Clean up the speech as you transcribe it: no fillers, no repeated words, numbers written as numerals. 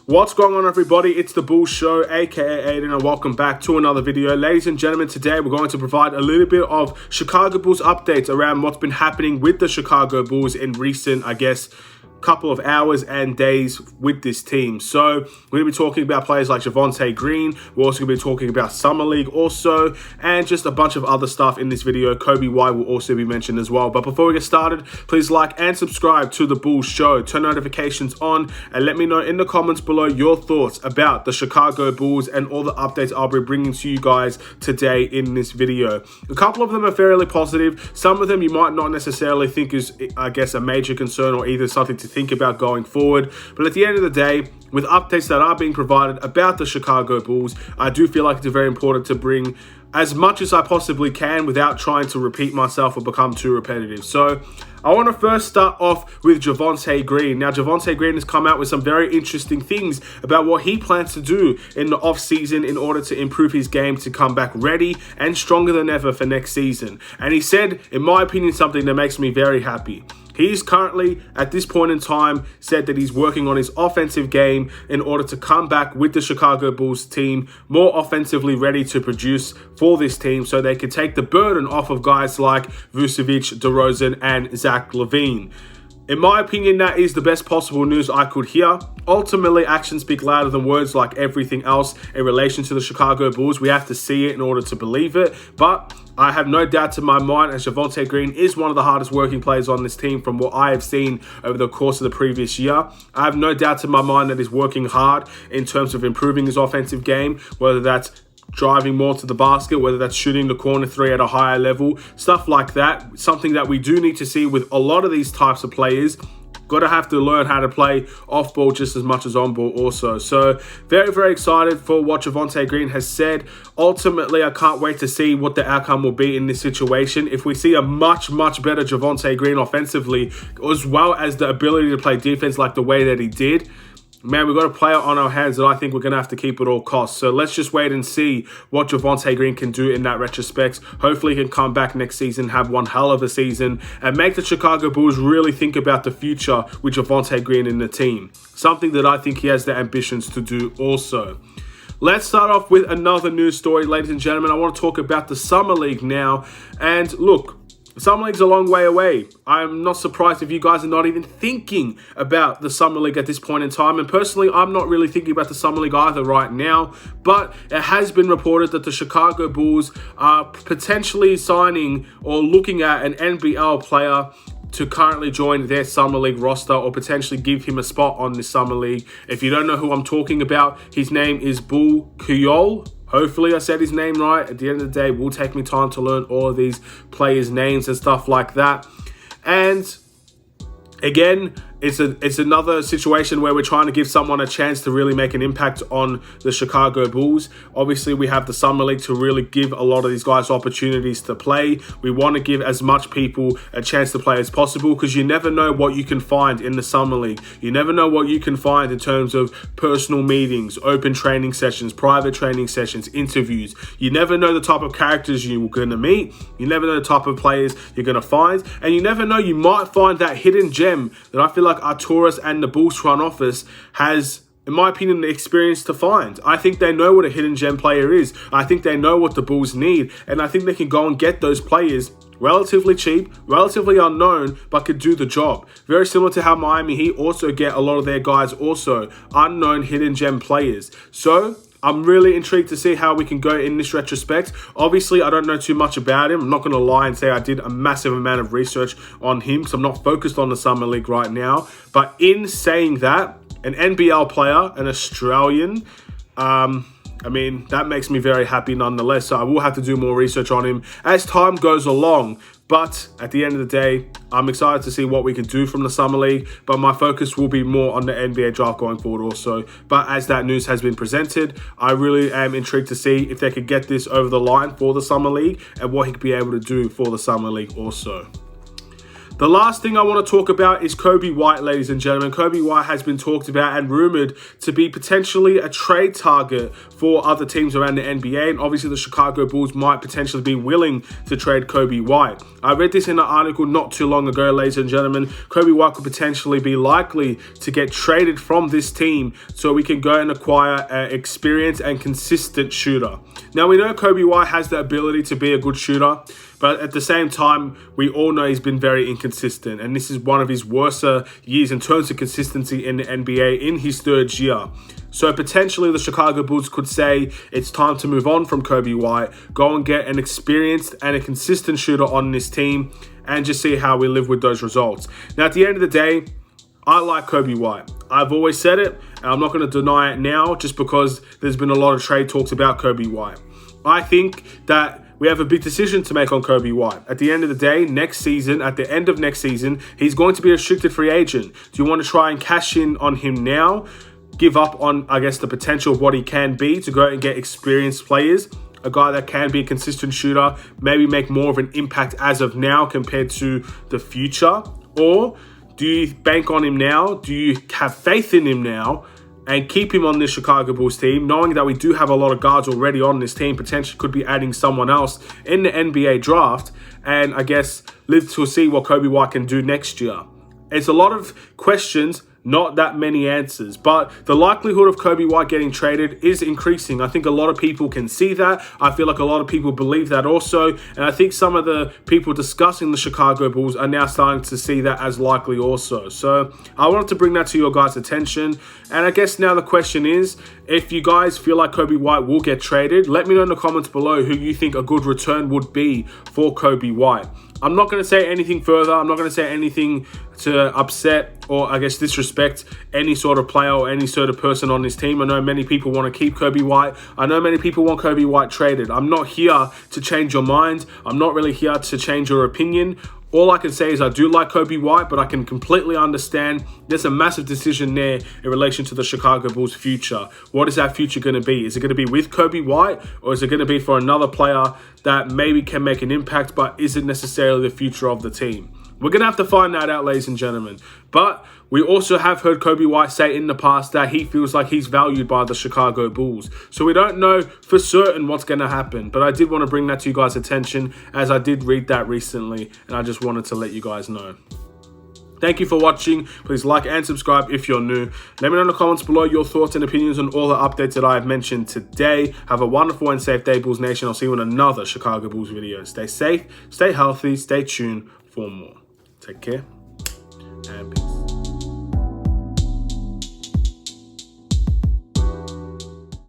What's going on, everybody? It's the Bul Show, aka Aidan, and welcome back to another video. Ladies and gentlemen, today we're going to provide a little bit of Chicago Bulls updates around what's been happening with the Chicago Bulls in recent, couple of hours and days with this team. So we're going to be talking about players like Javonte Green. We're also going to be talking about Summer League also, and just a bunch of other stuff in this video. Coby White will also be mentioned as well. But before we get started, please like and subscribe to the Bul Show. Turn notifications on and let me know in the comments below your thoughts about the Chicago Bulls and all the updates I'll be bringing to you guys today in this video. A couple of them are fairly positive. Some of them you might not necessarily think is, a major concern or either something to think about going forward. But at the end of the day, with updates that are being provided about the Chicago Bulls, I do feel like it's very important to bring as much as I possibly can without trying to repeat myself or become too repetitive. So I want to first start off with Javonte Green. Now, Javonte Green has come out with some very interesting things about what he plans to do in the offseason in order to improve his game to come back ready and stronger than ever for next season. And he said, in my opinion, something that makes me very happy. He's currently, at this point in time, said that he's working on his offensive game in order to come back with the Chicago Bulls team more offensively ready to produce for this team so they can take the burden off of guys like Vucevic, DeRozan, and Zach LaVine. In my opinion, that is the best possible news I could hear. Ultimately, actions speak louder than words like everything else in relation to the Chicago Bulls. We have to see it in order to believe it. But I have no doubt in my mind as Javonte Green is one of the hardest working players on this team from what I have seen over the course of the previous year. I have no doubt in my mind that he's working hard in terms of improving his offensive game, whether that's driving more to the basket, whether that's shooting the corner three at a higher level, stuff like that. Something that we do need to see with a lot of these types of players. Got to have to learn how to play off ball just as much as on ball also. So very, very excited for what Javonte Green has said. Ultimately, I can't wait to see what the outcome will be in this situation. If we see a much, much better Javonte Green offensively, as well as the ability to play defense like the way that he did, man, we've got a player on our hands that I think we're going to have to keep at all costs. So let's just wait and see what Javonte Green can do in that retrospect. Hopefully he can come back next season, have one hell of a season, and make the Chicago Bulls really think about the future with Javonte Green in the team. Something that I think he has the ambitions to do also. Let's start off with another news story, ladies and gentlemen. I want to talk about the Summer League now. And look, Summer League's a long way away. I'm not surprised if you guys are not even thinking about the Summer League at this point in time. And personally, I'm not really thinking about the Summer League either right now. But it has been reported that the Chicago Bulls are potentially signing or looking at an NBL player to currently join their Summer League roster or potentially give him a spot on the Summer League. If you don't know who I'm talking about, his name is Bul Kuol. Hopefully I said his name right. At the end of the day, it will take me time to learn all of these players' names and stuff like that. And again, it's another situation where we're trying to give someone a chance to really make an impact on the Chicago Bulls. Obviously, we have the Summer League to really give a lot of these guys opportunities to play. We want to give as much people a chance to play as possible because you never know what you can find in the Summer League. You never know what you can find in terms of personal meetings, open training sessions, private training sessions, interviews. You never know the type of characters you're going to meet. You never know the type of players you're going to find. And you never know, you might find that hidden gem that I feel like Arturas and the Bulls front office has, in my opinion, the experience to find. I think they know what a hidden gem player is. I think they know what the Bulls need. And I think they can go and get those players relatively cheap, relatively unknown, but could do the job. Very similar to how Miami Heat also get a lot of their guys also unknown hidden gem players. So I'm really intrigued to see how we can go in this retrospect. Obviously, I don't know too much about him. I'm not going to lie and say I did a massive amount of research on him because I'm not focused on the Summer League right now. But in saying that, an NBL player, an Australian, that makes me very happy nonetheless. So I will have to do more research on him as time goes along. But at the end of the day, I'm excited to see what we can do from the Summer League. But my focus will be more on the NBA draft going forward also. But as that news has been presented, I really am intrigued to see if they could get this over the line for the Summer League and what he could be able to do for the Summer League also. The last thing I want to talk about is Coby White, ladies and gentlemen. Coby White has been talked about and rumored to be potentially a trade target for other teams around the NBA. And obviously the Chicago Bulls might potentially be willing to trade Coby White. I read this in an article not too long ago, ladies and gentlemen. Coby White could potentially be likely to get traded from this team so we can go and acquire an experienced and consistent shooter. Now, we know Coby White has the ability to be a good shooter, but at the same time, we all know he's been very inconsistent. And this is one of his worst years in terms of consistency in the NBA in his third year. So potentially the Chicago Bulls could say it's time to move on from Coby White, go and get an experienced and a consistent shooter on this team, and just see how we live with those results. Now, at the end of the day, I like Coby White. I've always said it, and I'm not going to deny it now just because there's been a lot of trade talks about Coby White. I think that we have a big decision to make on Coby White. At the end of the day, next season, at the end of next season, he's going to be a restricted free agent. Do you want to try and cash in on him now? Give up on, I guess, the potential of what he can be to go and get experienced players, a guy that can be a consistent shooter, maybe make more of an impact as of now compared to the future? Or do you bank on him now? Do you have faith in him now and keep him on this Chicago Bulls team, knowing that we do have a lot of guards already on this team, potentially could be adding someone else in the NBA draft, and I guess live to see what Coby White can do next year? It's a lot of questions, not that many answers, but the likelihood of Coby White getting traded is increasing. I think a lot of people can see that. I feel like a lot of people believe that also. And I think some of the people discussing the Chicago Bulls are now starting to see that as likely also. So I wanted to bring that to your guys' attention. And I guess now the question is, if you guys feel like Coby White will get traded, let me know in the comments below who you think a good return would be for Coby White. I'm not going to say anything further. I'm not going to say anything to upset or, I guess, disrespect any sort of player or any sort of person on this team. I know many people want to keep Coby White. I know many people want Coby White traded. I'm not here to change your mind. I'm not really here to change your opinion. All I can say is I do like Coby White, but I can completely understand there's a massive decision there in relation to the Chicago Bulls' future. What is that future going to be? Is it going to be with Coby White, or is it going to be for another player that maybe can make an impact but isn't necessarily the future of the team? We're going to have to find that out, ladies and gentlemen. But we also have heard Coby White say in the past that he feels like he's valued by the Chicago Bulls. So we don't know for certain what's going to happen. But I did want to bring that to you guys' attention, as I did read that recently, and I just wanted to let you guys know. Thank you for watching. Please like and subscribe if you're new. Let me know in the comments below your thoughts and opinions on all the updates that I have mentioned today. Have a wonderful and safe day, Bulls Nation. I'll see you in another Chicago Bulls video. Stay safe, stay healthy, stay tuned for more. Take care and peace.